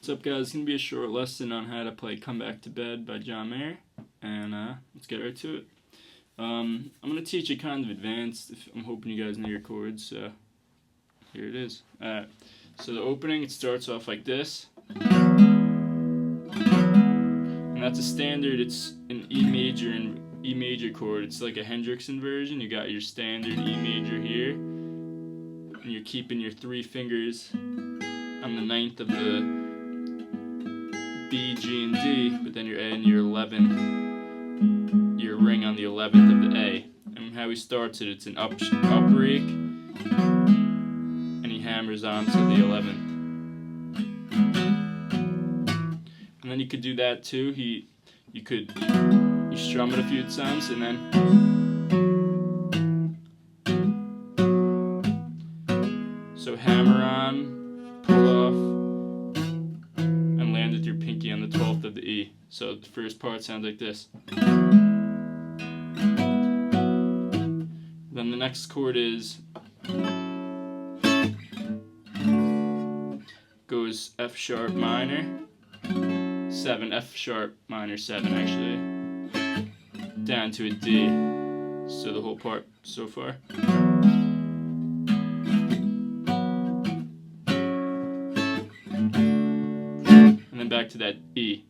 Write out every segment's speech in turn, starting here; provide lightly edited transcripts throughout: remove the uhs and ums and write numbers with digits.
What's up, guys? It's going to be a short lesson on how to play Come Back to Bed by John Mayer, and let's get right to it. I'm going to teach it kind of advanced. I'm hoping you guys know your chords, so here it is. So the opening, it starts off like this, and that's a standard. It's an E major and E major chord. It's like a Hendrix inversion. You got your standard E major here, and you're keeping your 3 fingers on the 9th of the B, G, and D, but then you're adding your 11th, your ring on the 11th of the A. And how he starts it, it's an up rake, and he hammers on to the 11th. And then you could do that too. You strum it a few times, and then so hammer on, pull off, and land with your pinky on the 12th of the E. So the first part sounds like this. Then the next chord goes F sharp minor, 7, F sharp minor 7 actually, down to a D. So the whole part so far. Back to that E.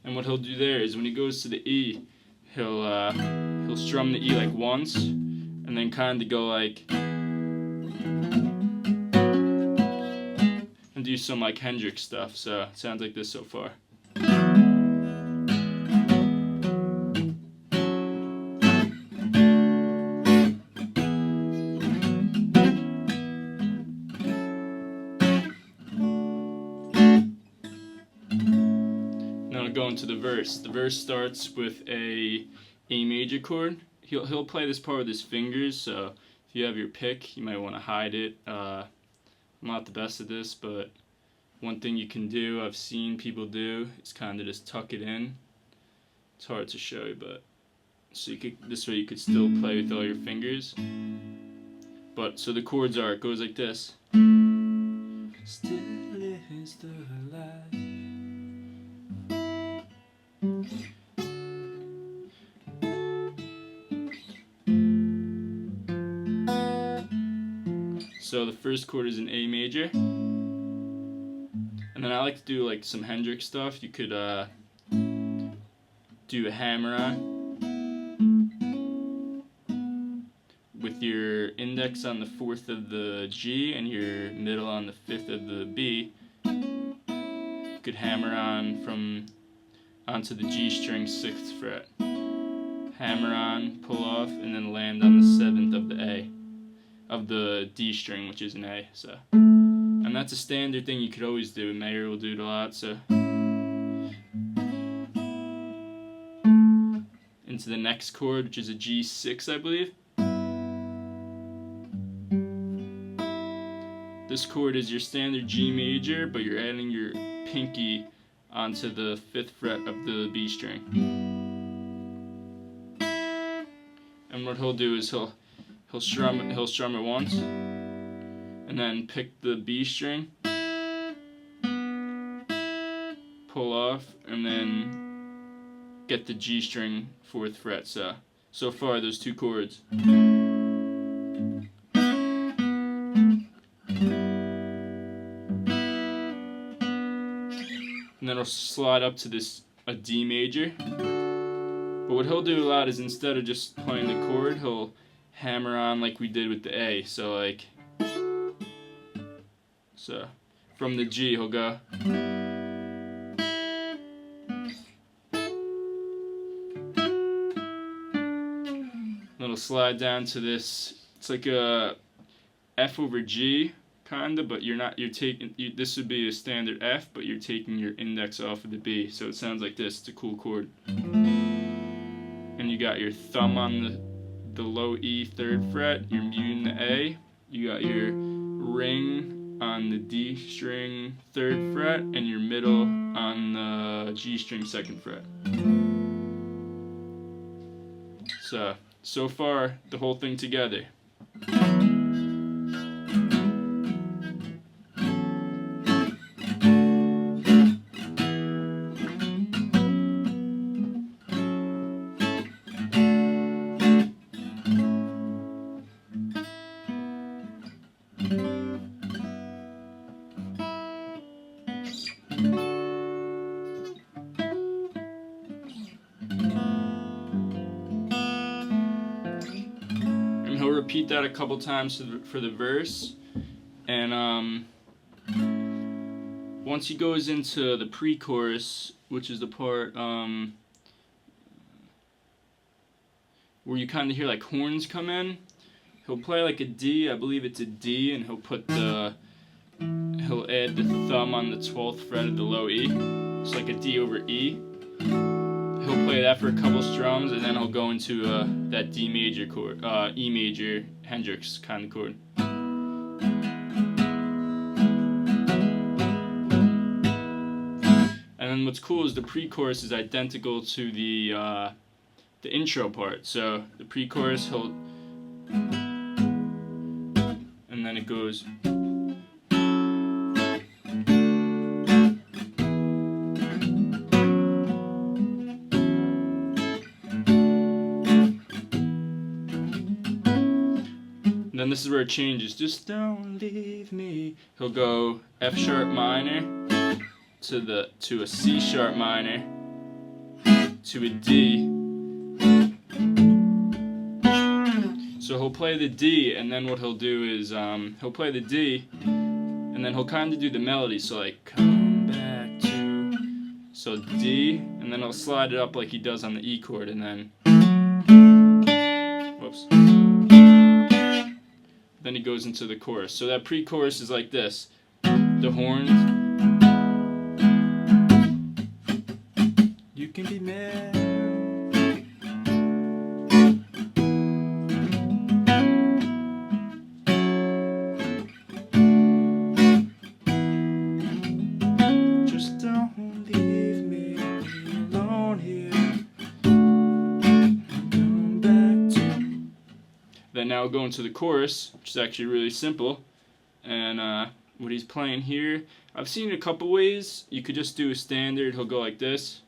And what he'll do there is when he goes to the E, he'll strum the E like once, and then kind of go like, and do some like Hendrix stuff. So it sounds like this so far. Go into the verse. The verse starts with a major chord. He'll play this part with his fingers, so if you have your pick, you might want to hide it. I'm not the best at this, but one thing you can do, I've seen people do, is kind of just tuck it in. It's hard to show you, but so this way you could still play with all your fingers. But so the chords it goes like this. Still is the light. So the first chord is an A major, and then I like to do like some Hendrix stuff. You could do a hammer on with your index on the 4th of the G and your middle on the 5th of the B. You could hammer on onto the G string 6th fret, hammer on, pull off, and then land on the 7th of the A. Of the D string, which is an A. So, and that's a standard thing you could always do. Mayer will do it a lot. So into the next chord, which is a G6, I believe. This chord is your standard G major, but you're adding your pinky onto the 5th fret of the B string. And what he'll do is he'll strum it once, and then pick the B string, pull off, and then get the G string 4th fret. So far those 2 chords. And then he'll slide up to a D major. But what he'll do a lot is instead of just playing the chord, he'll hammer on like we did with the A. So from the G he'll go. Then he'll slide down to this. It's like a F over G kinda, but this would be a standard F, but you're taking your index off of the B. So it sounds like this. It's a cool chord. And you got your thumb on the low E 3rd fret, you're muting the A, you got your ring on the D string 3rd fret, and your middle on the G string 2nd fret. So far, the whole thing together. And he'll repeat that a couple times for the verse. And once he goes into the pre-chorus, which is the part where you kind of hear like horns come in, he'll play like a D, I believe it's a D, and he'll add the thumb on the 12th fret of the low E. It's like a D over E. He'll play that for a couple strums, and then he'll go into that D major chord, E major Hendrix kind of chord. And then what's cool is the pre-chorus is identical to the intro part. So the pre-chorus, and then it goes. And then this is where it changes. Just don't leave me. He'll go F sharp minor to a C sharp minor to a D. So he'll play the D, and then what he'll do is he'll play the D, and then he'll kind of do the melody. So like come back to, so D, and then he'll slide it up like he does on the E chord, and then whoops. Then he goes into the chorus. So that pre-chorus is like this. The horns. You can be mad. Just don't leave me alone here. Come back to. Then now we'll go into the chorus, which is actually really simple. And what he's playing here, I've seen it a couple ways. You could just do a standard. He'll go like this.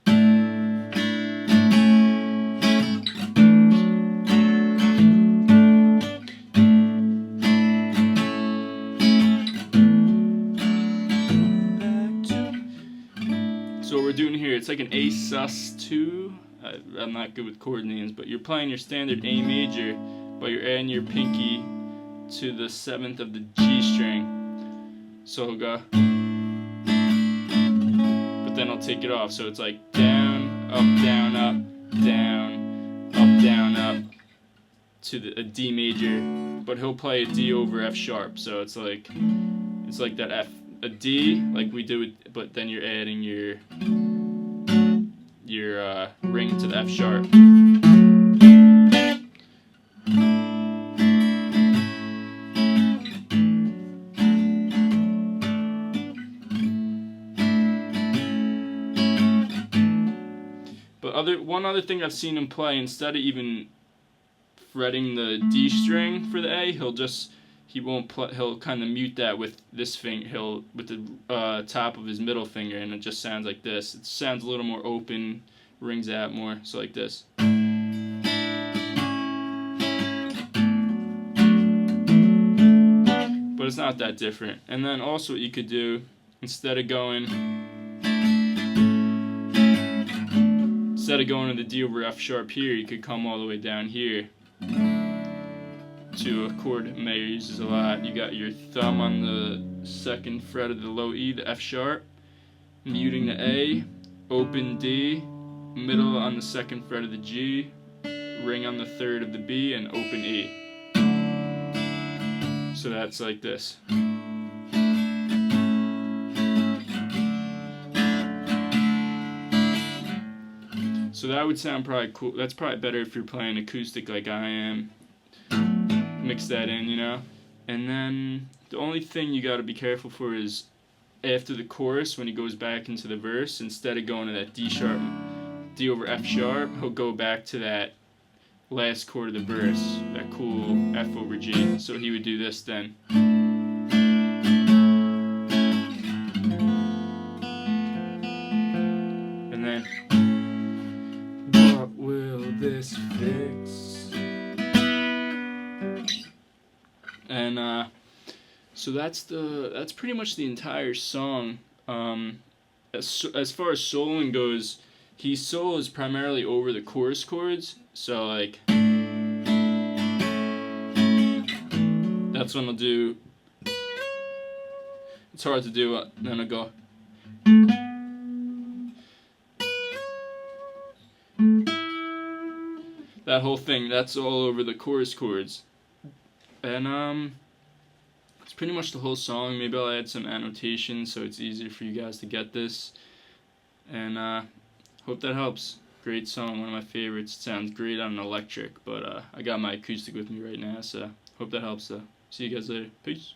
So what we're doing here, it's like an A sus2. I'm not good with chord names, but you're playing your standard A major, but you're adding your pinky to the 7th of the G string. So he'll go, but then I'll take it off. So it's like down, up, down, up, down, up, down, up to a D major, but he'll play a D over F sharp. So it's like that F, a D like we do it, but then you're adding your ring to the F sharp. But one other thing I've seen him play, instead of even fretting the D string for the A, he'll kind of mute that with this finger, with the top of his middle finger, and it just sounds like this. It sounds a little more open, rings out more, so like this. But it's not that different. And then also what you could do, instead of going to the D over F sharp here, you could come all the way down here to a chord Mayer uses a lot. You got your thumb on the 2nd fret of the low E, the F sharp, muting the A, open D, middle on the 2nd fret of the G, ring on the 3rd of the B, and open E. So that's like this. So that would sound probably cool. That's probably better if you're playing acoustic like I am. Mix that in, you know? And then the only thing you gotta be careful for is after the chorus, when he goes back into the verse, instead of going to that D sharp, D over F sharp, he'll go back to that last chord of the verse, that cool F over G. So he would do this then. And then, what will this fix? And So that's pretty much the entire song. As far as soloing goes, he solos primarily over the chorus chords. So like that's when I'll do. It's hard to do. Then I go. That whole thing. That's all over the chorus chords. And it's pretty much the whole song. Maybe I'll add some annotations so it's easier for you guys to get this. And hope that helps. Great song, one of my favorites. It sounds great on an electric, but I got my acoustic with me right now, so hope that helps though. See you guys later. Peace.